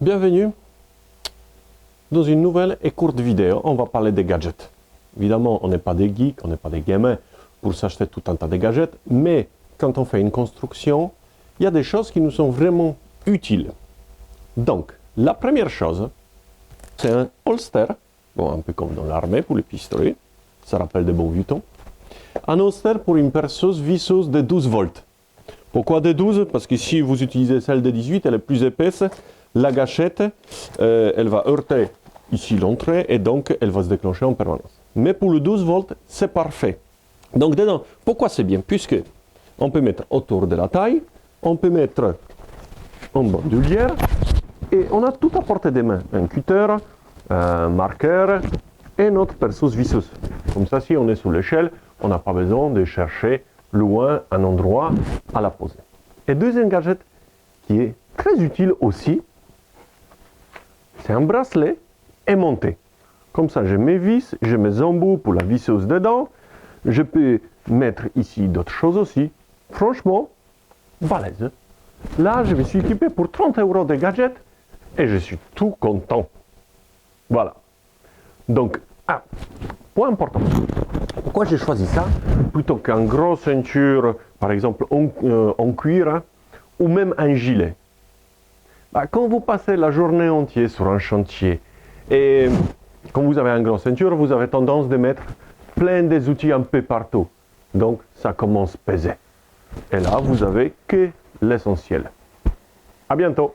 Bienvenue dans une nouvelle et courte vidéo. On va parler des gadgets. Évidemment, on n'est pas des geeks, on n'est pas des gamins pour s'acheter tout un tas de gadgets, mais quand on fait une construction, il y a des choses qui nous sont vraiment utiles. Donc, la première chose, c'est un holster, bon, un peu comme dans l'armée pour les pistolets, ça rappelle des bons vieux temps. Un holster pour une perceuse visseuse de 12 volts. Pourquoi de 12? Parce que si vous utilisez celle de 18, elle est plus épaisse. La gâchette, elle va heurter ici l'entrée et donc elle va se déclencher en permanence. Mais pour le 12 volts, c'est parfait. Donc dedans, pourquoi c'est bien? Puisque on peut mettre autour de la taille, on peut mettre en bandoulière et on a tout à portée des mains. Un cutter, un marqueur et notre perceuse visseuse. Comme ça, si on est sous l'échelle, on n'a pas besoin de chercher loin un endroit à la poser. Et deuxième gadget qui est très utile aussi, c'est un bracelet aimanté. Comme ça, j'ai mes vis, j'ai mes embouts pour la visseuse dedans. Je peux mettre ici d'autres choses aussi. Franchement, balèze. Là, je me suis équipé pour 30 € de gadgets et je suis tout content. Voilà. Donc, point important. Pourquoi j'ai choisi ça plutôt qu'une grosse ceinture, par exemple en cuir, hein, ou même un gilet? Quand vous passez la journée entière sur un chantier et quand vous avez une grosse ceinture, vous avez tendance de mettre plein des outils un peu partout. Donc, ça commence à peser. Et là, vous avez que l'essentiel. À bientôt.